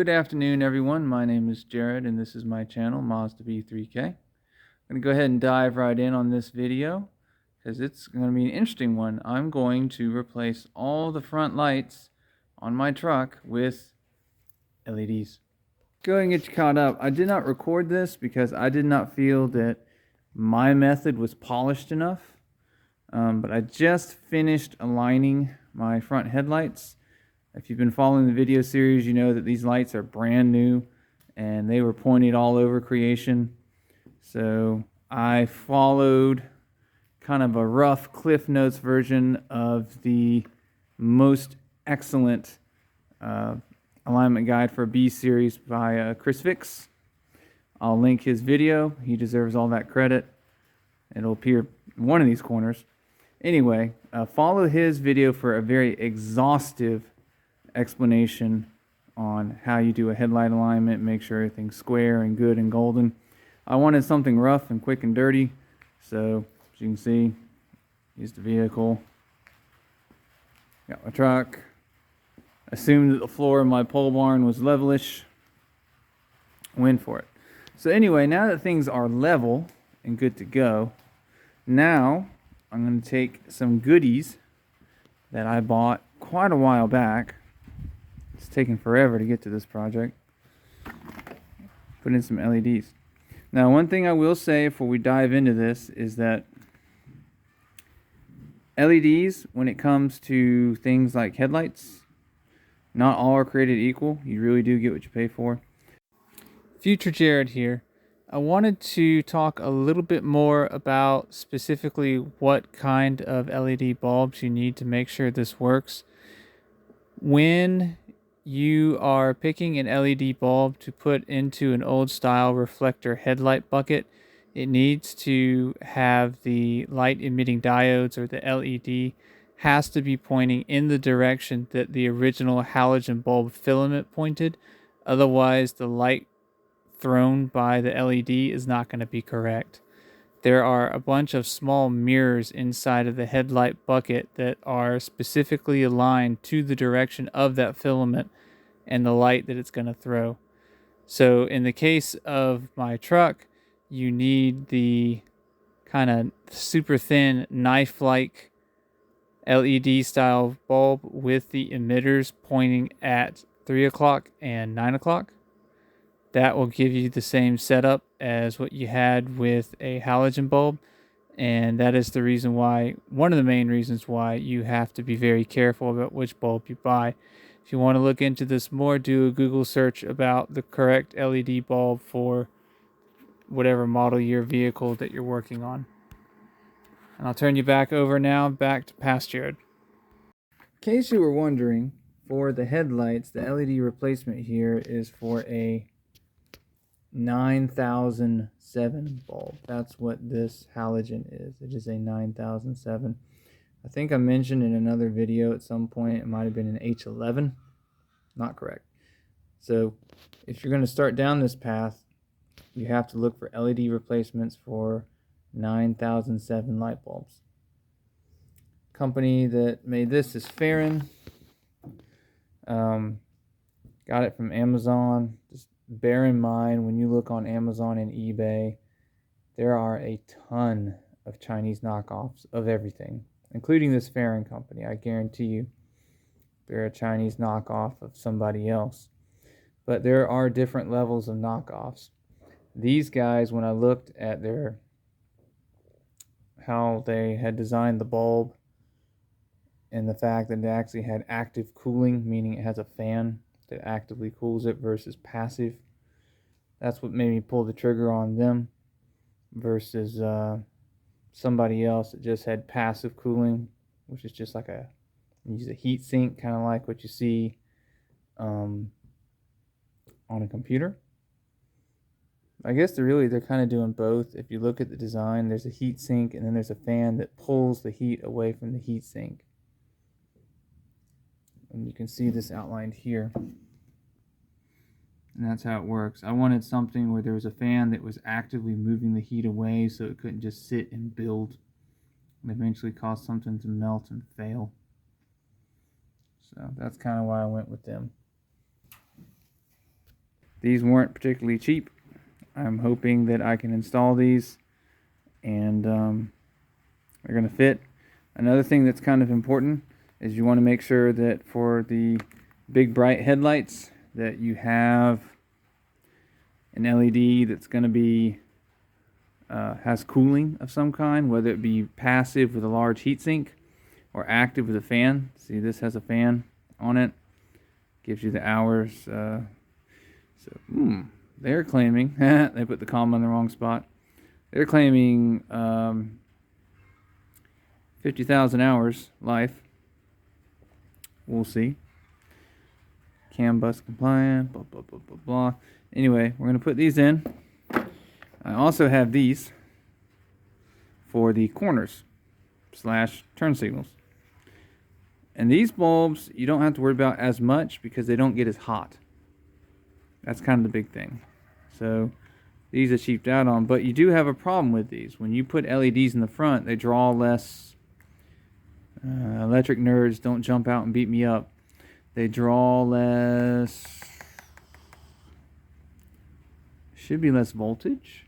Good afternoon, everyone. My name is Jared, and this is my channel, Mazda B3K. I'm going to go ahead and dive right in on this video because it's going to be an interesting one. I'm going to replace all the front lights on my truck with LEDs. Go ahead and get you caught up. I did not record this because I did not feel that my method was polished enough. But I just finished aligning my front headlights. If you've been following the video series, you know that these lights are brand new and they were pointed all over creation. So I followed kind of a rough Cliff Notes version of the most excellent alignment guide for a B-Series by Chris Fix. I'll link his video. He deserves all that credit. It'll appear in one of these corners. Anyway, follow his video for a very exhaustive explanation on how you do a headlight alignment, make sure everything's square and good and golden. I wanted something rough and quick and dirty, so as you can see, here's the vehicle. Got my truck. Assumed that the floor of my pole barn was levelish. Went for it. So anyway, now that things are level and good to go, now I'm going to take some goodies that I bought quite a while back. It's taken forever to get to this project. Put in some LEDs. Now, one thing I will say before we dive into this is that LEDs, when it comes to things like headlights, not all are created equal. You really do get what you pay for. Future Jared here. I wanted to talk a little bit more about specifically what kind of LED bulbs you need to make sure this works. When you are picking an LED bulb to put into an old style reflector headlight bucket, it needs to have the light emitting diodes, or the LED has to be pointing in the direction that the original halogen bulb filament pointed. Otherwise, the light thrown by the LED is not going to be correct. There are a bunch of small mirrors inside of the headlight bucket that are specifically aligned to the direction of that filament and the light that it's going to throw. So in the case of my truck, you need the kind of super thin knife-like LED style bulb with the emitters pointing at 3 o'clock and 9 o'clock. That will give you the same setup as what you had with a halogen bulb. And that is the reason why, one of the main reasons why you have to be very careful about which bulb you buy. If you want to look into this more, do a Google search about the correct LED bulb for whatever model year vehicle that you're working on. And I'll turn you back over now, back to past Jared. In case you were wondering, for the headlights, the LED replacement here is for a 9007 bulb. That's what this halogen is. It is a 9007. I think I mentioned in another video at some point it might have been an H11. Not correct. So if you're going to start down this path, you have to look for LED replacements for 9007 light bulbs. Company that made this is Farron. Got it from Amazon. Just bear in mind, when you look on Amazon and eBay, there are a ton of Chinese knockoffs of everything, including this Farron company. I guarantee you they're a Chinese knockoff of somebody else. But there are different levels of knockoffs. These guys, when I looked at how they had designed the bulb and the fact that it actually had active cooling, meaning it has a fan that actively cools it versus passive, that's what made me pull the trigger on them versus somebody else that just had passive cooling, which is just like use a heat sink, kind of like what you see on a computer. I guess they're kind of doing both. If you look at the design, there's a heat sink and then there's a fan that pulls the heat away from the heat sink. And you can see this outlined here. And that's how it works. I wanted something where there was a fan that was actively moving the heat away so it couldn't just sit and build and eventually cause something to melt and fail. So that's kind of why I went with them. These weren't particularly cheap. I'm hoping that I can install these and they're going to fit. Another thing that's kind of important is you want to make sure that for the big bright headlights that you have an LED that's going to be has cooling of some kind, whether it be passive with a large heatsink or active with a fan. See, this has a fan on it, gives you the hours. They're claiming they put the comma in the wrong spot. They're claiming 50,000 hours life. We'll see. CAN bus compliant, blah, blah, blah, blah, blah. Anyway, we're going to put these in. I also have these for the corners / turn signals. And these bulbs, you don't have to worry about as much because they don't get as hot. That's kind of the big thing. So these are cheaped out on, but you do have a problem with these. When you put LEDs in the front, they draw less. Electric nerds, don't jump out and beat me up. They draw less. Should be less voltage.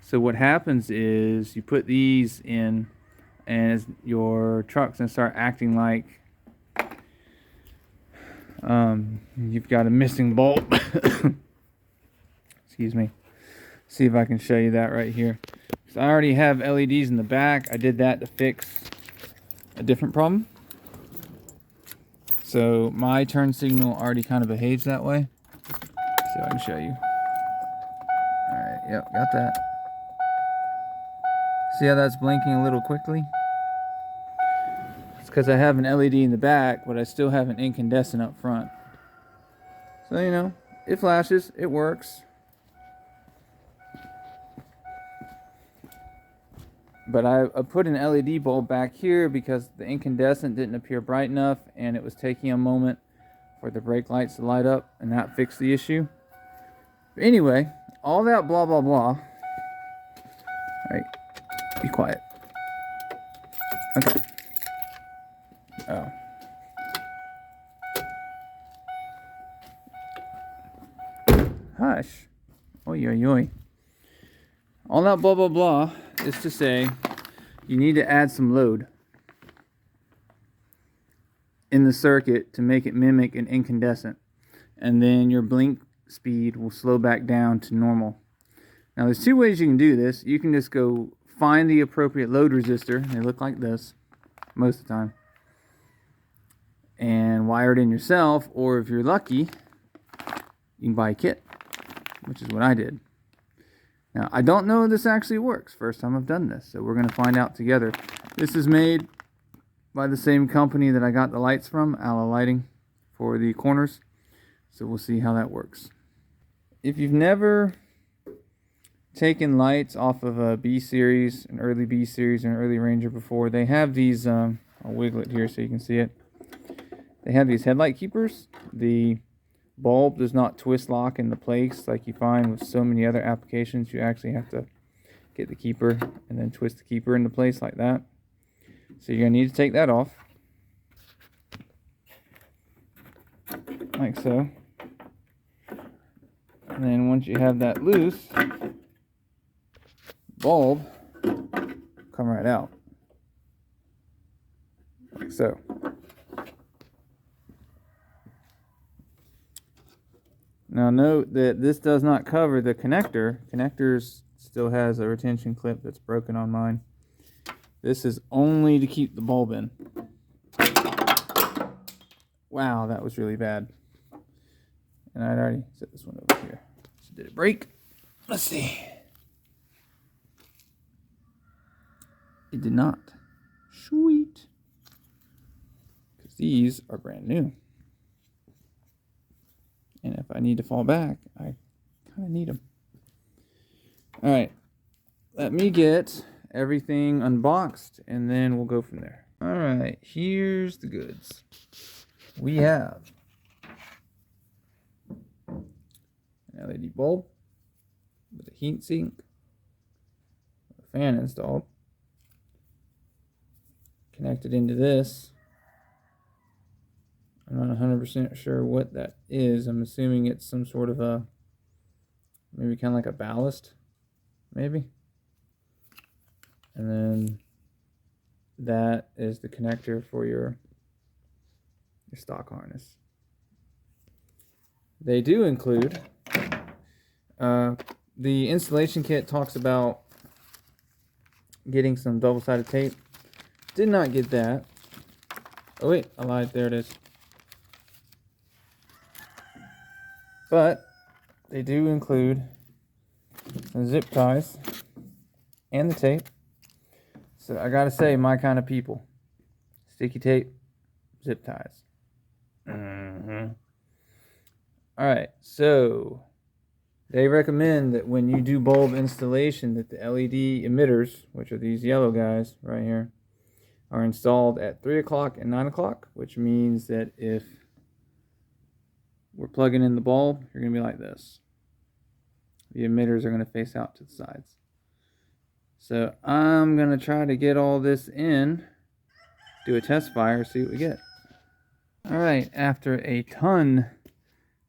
So what happens is you put these in, and your truck's gonna start acting like you've got a missing bulb. Excuse me. See if I can show you that right here. So I already have LEDs in the back. I did that to fix a different problem. So my turn signal already kind of behaves that way. So I can show you. Alright, yep, got that. See how that's blinking a little quickly? It's because I have an LED in the back, but I still have an incandescent up front. So, you know, it flashes, it works. But I put an LED bulb back here because the incandescent didn't appear bright enough and it was taking a moment for the brake lights to light up, and that fixed the issue. But anyway, all that blah blah blah. Alright, be quiet. Okay. Oh. Hush. Oy oy oy. All that blah blah blah is to say you need to add some load in the circuit to make it mimic an incandescent, and then your blink speed will slow back down to normal. Now there's two ways you can do this. You can just go find the appropriate load resistor. They look like this most of the time, and wire it in yourself, or if you're lucky you can buy a kit, which is what I did. Now, I don't know if this actually works. First time I've done this, so we're going to find out together. This is made by the same company that I got the lights from, Ala Lighting, for the corners. So we'll see how that works. If you've never taken lights off of a B-Series, an early B-Series, or an early Ranger before, they have these, I'll wiggle it here so you can see it. They have these headlight keepers. The bulb does not twist lock into place like you find with so many other applications. You actually have to get the keeper and then twist the keeper into place like that. So you're going to need to take that off. Like so. And then once you have that loose, bulb come right out. Like so. Now note that this does not cover the connector. Connectors still has a retention clip that's broken on mine. This is only to keep the bulb in. Wow, that was really bad. And I'd already set this one over here. So did it break? Let's see. It did not. Sweet. Because these are brand new. And if I need to fall back, I kind of need them. Alright, let me get everything unboxed and then we'll go from there. Alright, here's the goods. We have an LED bulb with a heat sink, a fan installed, connected into this, an I'm not 100% sure what that is. I'm assuming it's some sort of a, maybe kind of like a ballast, maybe. And then that is the connector for your stock harness. They do include, the installation kit talks about getting some double-sided tape. Did not get that. Oh wait, I lied, there it is. But they do include some zip ties and the tape. So I gotta say, my kind of people. Sticky tape, zip ties. Alright, so they recommend that when you do bulb installation that the LED emitters, which are these yellow guys right here, are installed at 3 o'clock and 9 o'clock, which means that if we're plugging in the bulb, you're going to be like this. The emitters are going to face out to the sides. So I'm going to try to get all this in, do a test fire, see what we get. Alright, after a ton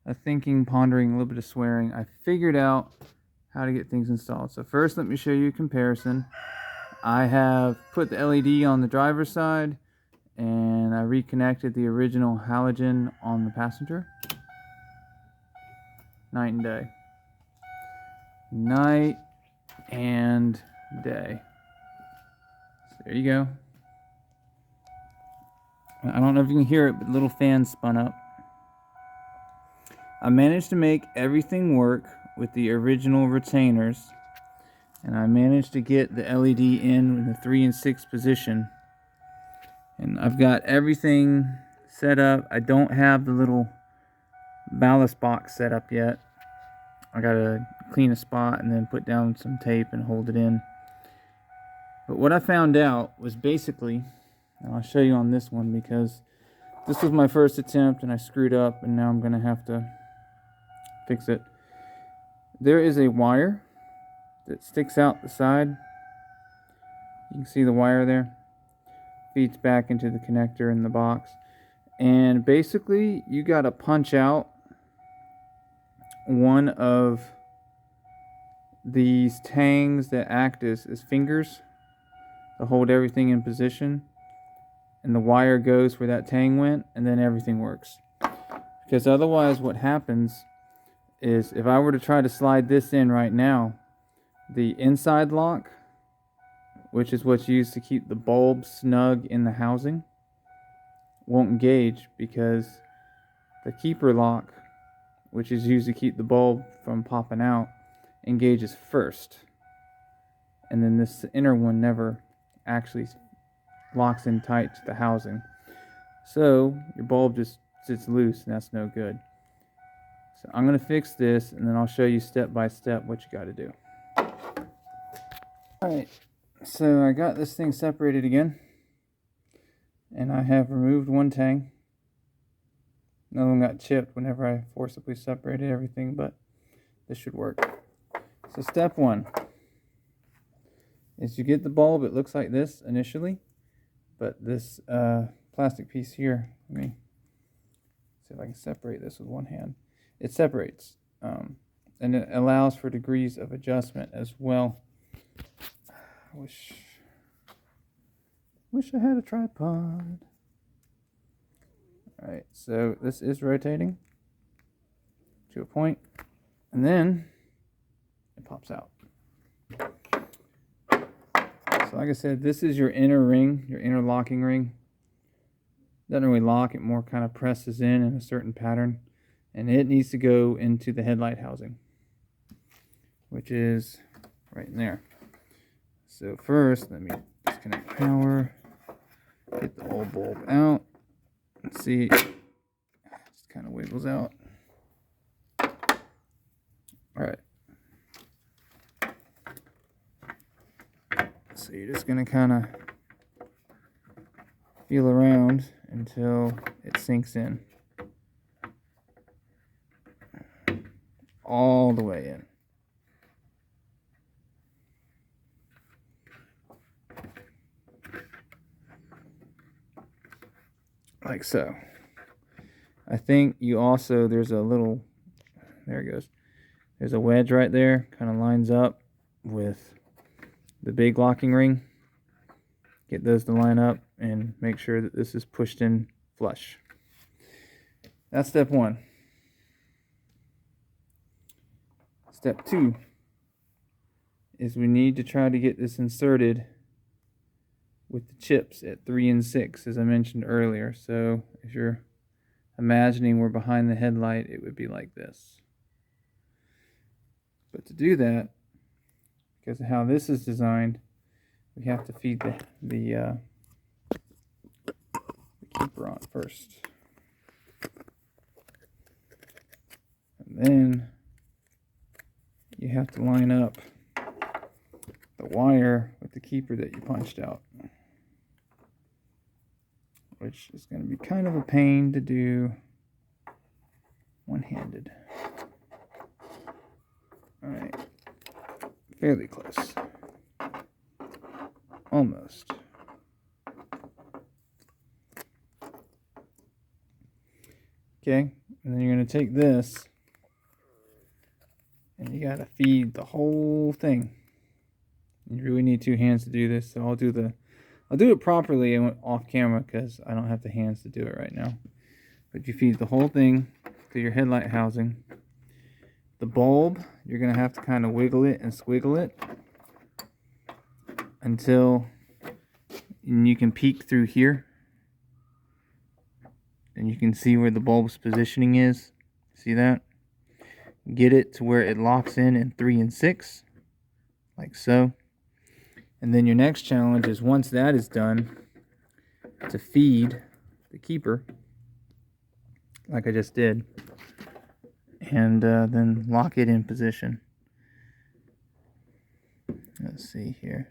of thinking, pondering, a little bit of swearing, I figured out how to get things installed. So first, let me show you a comparison. I have put the LED on the driver's side, and I reconnected the original halogen on the passenger. Night and day. Night and day. So there you go. I don't know if you can hear it, but the little fan spun up. I managed to make everything work with the original retainers, and I managed to get the LED in the 3 and 6 position. And I've got everything set up. I don't have the little ballast box set up yet. I gotta clean a spot and then put down some tape and hold it in. But what I found out was basically, and I'll show you on this one because this was my first attempt and I screwed up, and now I'm gonna have to fix it. There is a wire that sticks out the side. You can see the wire there. Feeds back into the connector in the box. And basically, you gotta punch out one of these tangs that act as fingers to hold everything in position. And the wire goes where that tang went, and then everything works. Because otherwise, what happens is if I were to try to slide this in right now, the inside lock, which is what's used to keep the bulb snug in the housing, won't engage because the keeper lock, which is used to keep the bulb from popping out, engages first. And then this inner one never actually locks in tight to the housing. So your bulb just sits loose, and that's no good. So I'm going to fix this, and then I'll show you step by step what you got to do. Alright, so I got this thing separated again, and I have removed one tang. Another one got chipped whenever I forcibly separated everything, but this should work. So step one is you get the bulb. It looks like this initially, but this plastic piece here, let me see if I can separate this with one hand. It separates, and it allows for degrees of adjustment as well. I wish I had a tripod. Alright, so this is rotating to a point, and then it pops out. So like I said, this is your inner ring, your inner locking ring. Doesn't really lock, it more kind of presses in a certain pattern, and it needs to go into the headlight housing, which is right in there. So first, let me disconnect power, get the old bulb out. Let's see, it just kind of wiggles out. Alright. So you're just going to kind of feel around until it sinks in. All the way in. Like so. I think you also, there's a little, there it goes. There's a wedge right there, kind of lines up with the big locking ring. Get those to line up and make sure that this is pushed in flush. That's step one. Step two is we need to try to get this inserted with the chips at 3 and 6, as I mentioned earlier. So if you're imagining we're behind the headlight, it would be like this. But to do that, because of how this is designed, we have to feed the keeper on first. And then you have to line up the wire with the keeper that you punched out, which is going to be kind of a pain to do one-handed. Alright, fairly close. Almost. Okay, and then you're going to take this and you got to feed the whole thing. You really need two hands to do this, so I'll do it properly and off camera because I don't have the hands to do it right now. But you feed the whole thing to your headlight housing. The bulb, you're going to have to kind of wiggle it and squiggle it until you can peek through here. And you can see where the bulb's positioning is. See that? Get it to where it locks in 3 and 6, like so. And then your next challenge is, once that is done, to feed the keeper, like I just did, and then lock it in position. Let's see here.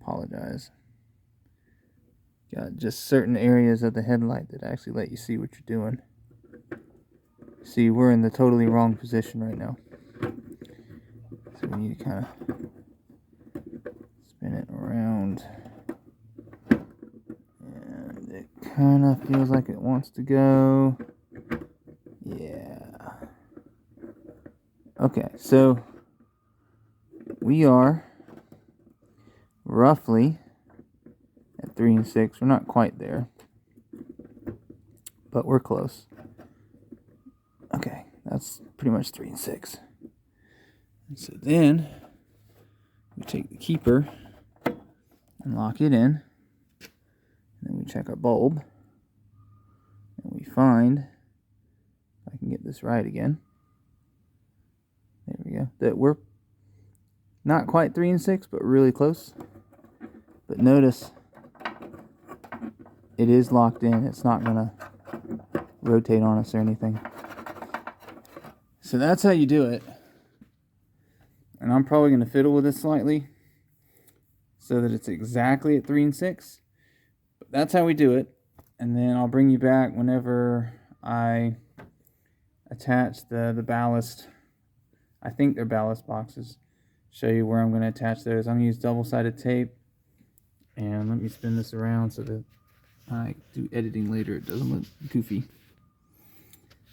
Apologize. Got just certain areas of the headlight that actually let you see what you're doing. See, we're in the totally wrong position right now. So we need to kind of spin it around. And it kind of feels like it wants to go. Yeah. Okay, so we are roughly at 3 and 6. We're not quite there, but we're close. Okay, that's pretty much 3 and 6. And so then we take the keeper and lock it in. And then we check our bulb. And we find, if I can get this right again. There we go. That we're not quite 3 and 6, but really close. But notice it is locked in. It's not going to rotate on us or anything. So that's how you do it. And I'm probably going to fiddle with it slightly so that it's exactly at 3 and 6. But that's how we do it. And then I'll bring you back whenever I attach the ballast. I think they're ballast boxes. Show you where I'm going to attach those. I'm going to use double-sided tape. And let me spin this around so that I do editing later. It doesn't look goofy.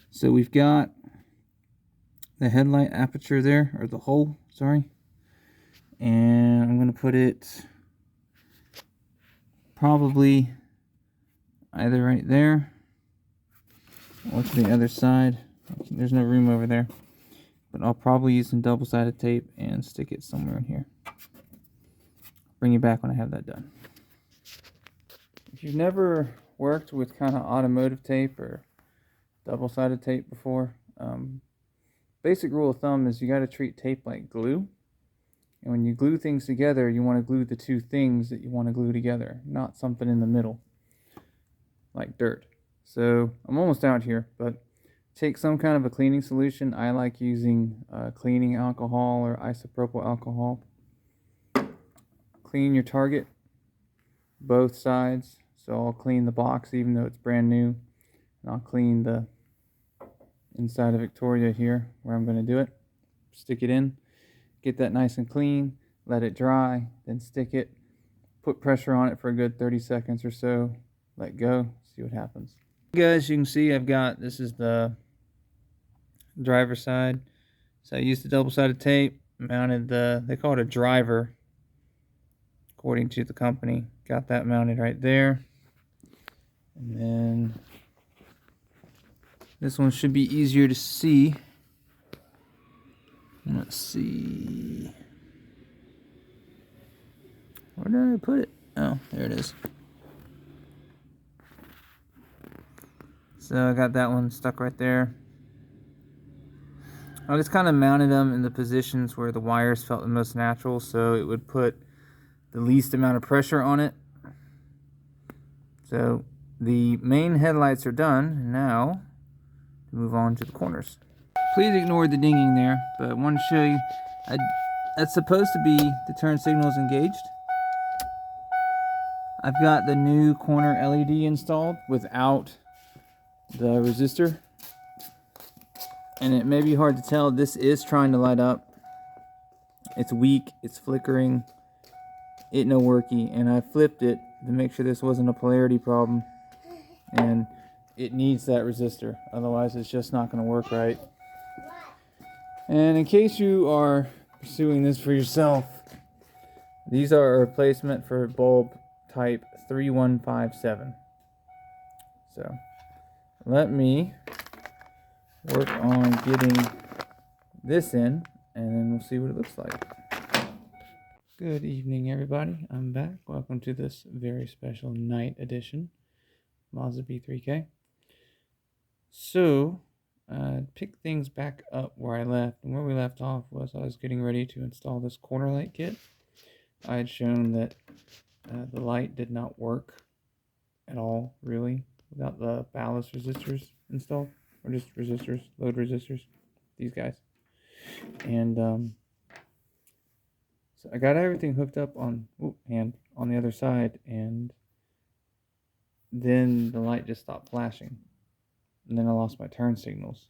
So we've got the headlight aperture there, or the hole, sorry. And I'm going to put it probably either right there or to the other side. There's no room over there. But I'll probably use some double-sided tape and stick it somewhere in here. Bring you back when I have that done. If you've never worked with kind of automotive tape or double-sided tape before, basic rule of thumb is you got to treat tape like glue. And when you glue things together, you want to glue the two things that you want to glue together, not something in the middle, like dirt. So I'm almost out here, but take some kind of a cleaning solution. I like using cleaning alcohol or isopropyl alcohol. Clean your target, both sides. So I'll clean the box even though it's brand new. And I'll clean the inside of Victoria here where I'm going to do it. Stick it in, get that nice and clean, let it dry, then stick it, put pressure on it for a good 30 seconds or so, let go, see what happens. Guys, you can see I've got, this is the driver's side. So I used the double-sided tape, mounted they call it a driver, according to the company. Got that mounted right there. And then this one should be easier to see. Let's see. Where did I put it? Oh, there it is. So I got that one stuck right there. I just kind of mounted them in the positions where the wires felt the most natural, so it would put the least amount of pressure on it. So the main headlights are done. Now move on to the corners. Please ignore the dinging there, but I want to show you. That's supposed to be the turn signals engaged. I've got the new corner LED installed without the resistor. And it may be hard to tell, this is trying to light up. It's weak, it's flickering, it no worky, and I flipped it to make sure this wasn't a polarity problem. And it needs that resistor, otherwise it's just not going to work right. And in case you are pursuing this for yourself, these are a replacement for bulb type 3157. So let me work on getting this in, and then we'll see what it looks like. Good evening, everybody. I'm back. Welcome to this very special night edition Mazda B3K. So pick things back up where I left, and where we left off was I was getting ready to install this corner light kit. I had shown that the light did not work at all, really, without the ballast resistors installed, or just resistors, load resistors, these guys. And so I got everything hooked up on the other side, and then the light just stopped flashing, and then I lost my turn signals.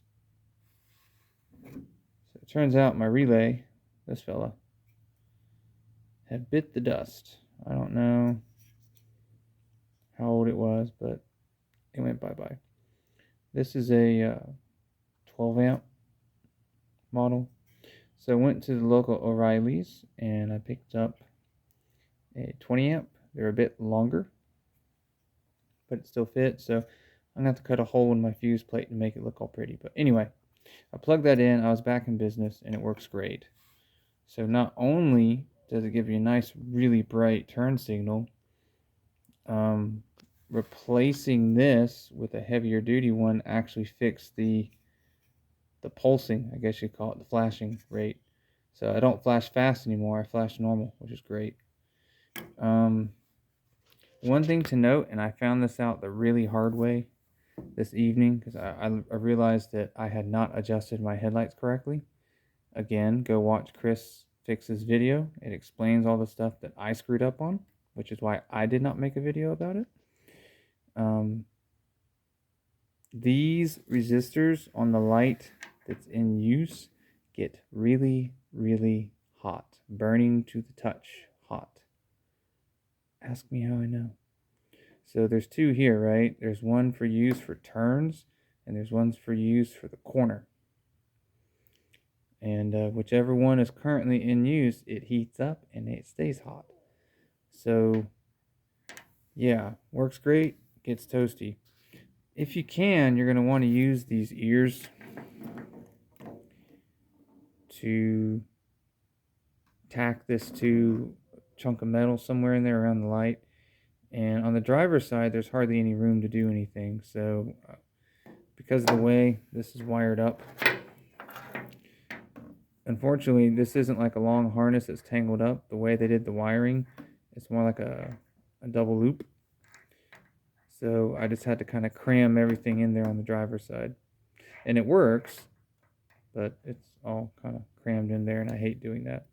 So it turns out my relay, this fella, had bit the dust. I don't know how old it was, but it went bye-bye. This is a 12 amp model. So I went to the local O'Reilly's and I picked up a 20 amp. They're a bit longer, but it still fits. So I'm gonna have to cut a hole in my fuse plate to make it look all pretty. But anyway, I plugged that in, I was back in business, and it works great. So not only does it give you a nice, really bright turn signal, replacing this with a heavier duty one actually fixed the pulsing, I guess you'd call it, the flashing rate. So I don't flash fast anymore, I flash normal, which is great. One thing to note, and I found this out the really hard way this evening, because I realized that I had not adjusted my headlights correctly. Again, go watch Chris Fix's video. It explains all the stuff that I screwed up on, which is why I did not make a video about it. These resistors on the light that's in use get really, really hot, burning to the touch hot. Ask me how I know. So there's two here, right? There's one for use for turns, and there's one for use for the corner. And whichever one is currently in use, it heats up and it stays hot. So yeah, works great, gets toasty. If you can, you're going to want to use these ears to tack this to a chunk of metal somewhere in there around the light. And on the driver's side, there's hardly any room to do anything. So because of the way this is wired up, unfortunately, this isn't like a long harness that's tangled up. The way they did the wiring, it's more like a double loop. So I just had to kind of cram everything in there on the driver's side. And it works, but it's all kind of crammed in there, and I hate doing that.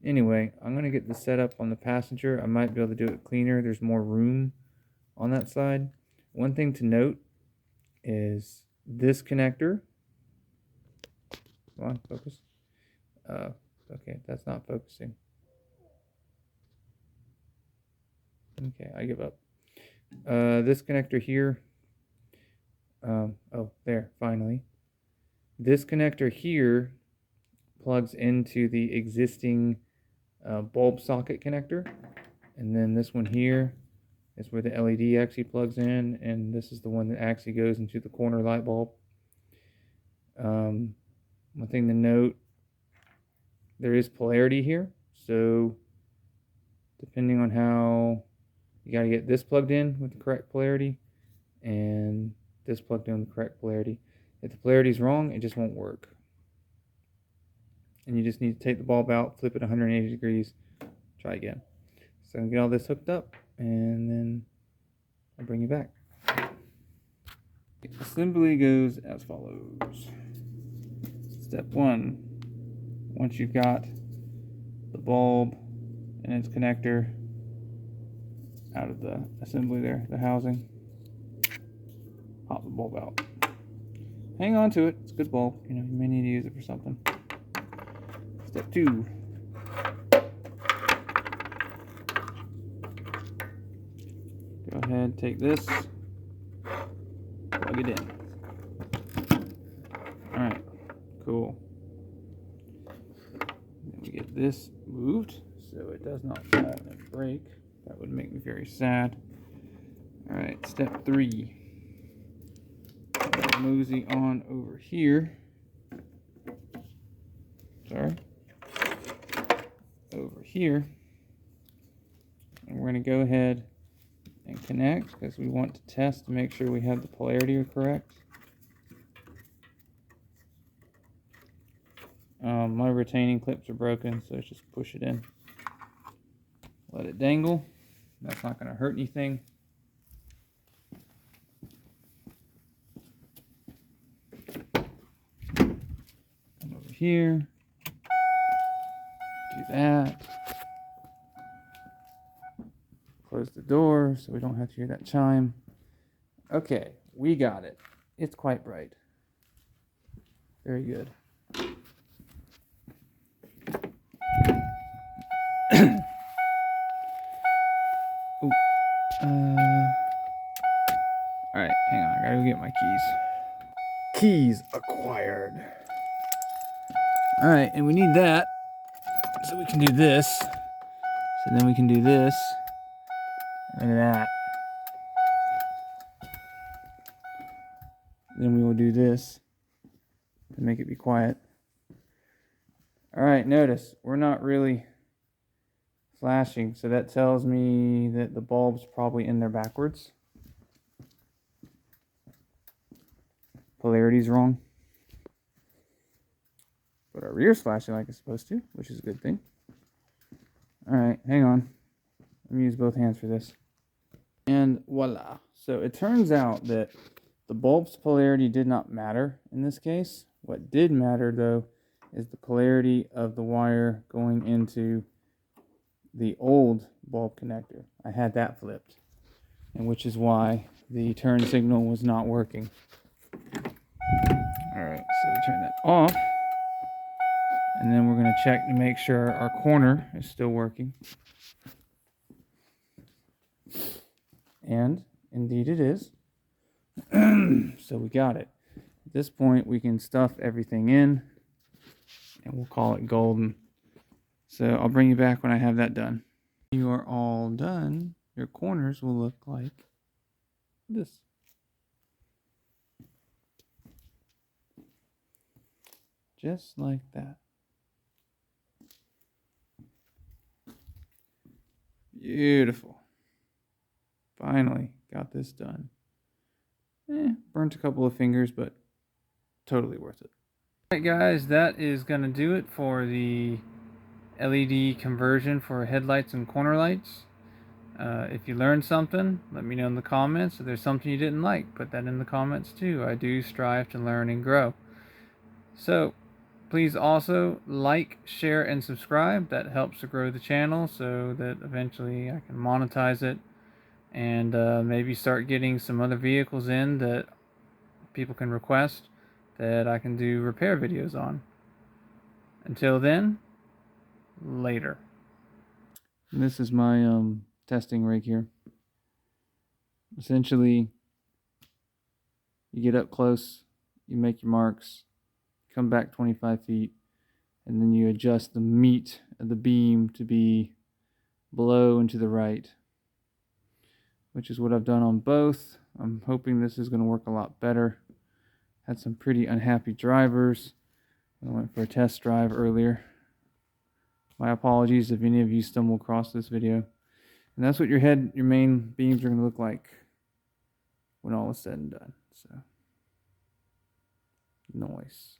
Anyway, I'm going to get the setup on the passenger. I might be able to do it cleaner. There's more room on that side. One thing to note is this connector. Come on, focus. Okay, that's not focusing. Okay, I give up. This connector here oh, there, finally. This connector here plugs into the existing bulb socket connector. And then this one here is where the LED actually plugs in. And this is the one that actually goes into the corner light bulb. One thing to note, there is polarity here. So depending on how, you got to get this plugged in with the correct polarity and this plugged in with the correct polarity. If the polarity is wrong, it just won't work. And you just need to take the bulb out, flip it 180 degrees, try again. So I'm going to get all this hooked up, and then I'll bring you back. Assembly goes as follows. Step 1. Once you've got the bulb and its connector out of the assembly there, the housing, pop the bulb out. Hang on to it. It's a good bulb. You may need to use it for something. Step 2. Go ahead, take this, plug it in. Alright, cool. Then we get this moved so it does not fall and break. That would make me very sad. Alright, step 3. Mosey on over here. Sorry. Over here. And we're going to go ahead and connect because we want to test to make sure we have the polarity correct. My retaining clips are broken, so let's just push it in. Let it dangle. That's not going to hurt anything. Come over here. Do that. Close the door so we don't have to hear that chime. Okay, we got it. It's quite bright. Very good. Alright, hang on. I gotta go get my keys. Keys acquired. Alright, and we need that so we can do this. So then we can do this. Look at that. Then we will do this to make it be quiet. Alright, notice we're not really flashing, so that tells me that the bulb's probably in there backwards. Polarity's wrong. But our rear's flashing like it's supposed to, which is a good thing. Alright, hang on. Let me use both hands for this. And voila. So it turns out that the bulb's polarity did not matter in this case. What did matter, though, is the polarity of the wire going into the old bulb connector. I had that flipped, and which is why the turn signal was not working. Alright, so we turn that off. And then we're going to check to make sure our corner is still working. And indeed it is. So we got it. At this point we can stuff everything in and we'll call it golden. So I'll bring you back when I have that done. When you are all done, your corners will look like this. Just like that. Beautiful. Finally got this done. Burnt a couple of fingers, but totally worth it. Alright guys, that is going to do it for the LED conversion for headlights and corner lights. If you learned something, let me know in the comments. If there's something you didn't like, put that in the comments too. I do strive to learn and grow. So, please also like, share, and subscribe. That helps to grow the channel so that eventually I can monetize it and maybe start getting some other vehicles in that people can request that I can do repair videos on. Until then, later. This is my testing rig here. Essentially, You get up close, you make your marks, come back 25 feet, and then you adjust the meat of the beam to be below and to the right, which is what I've done on both. I'm hoping this is going to work a lot better. Had some pretty unhappy drivers when I went for a test drive earlier. My apologies if any of you stumble across this video. And that's what your main beams are going to look like when all is said and done. So, noise.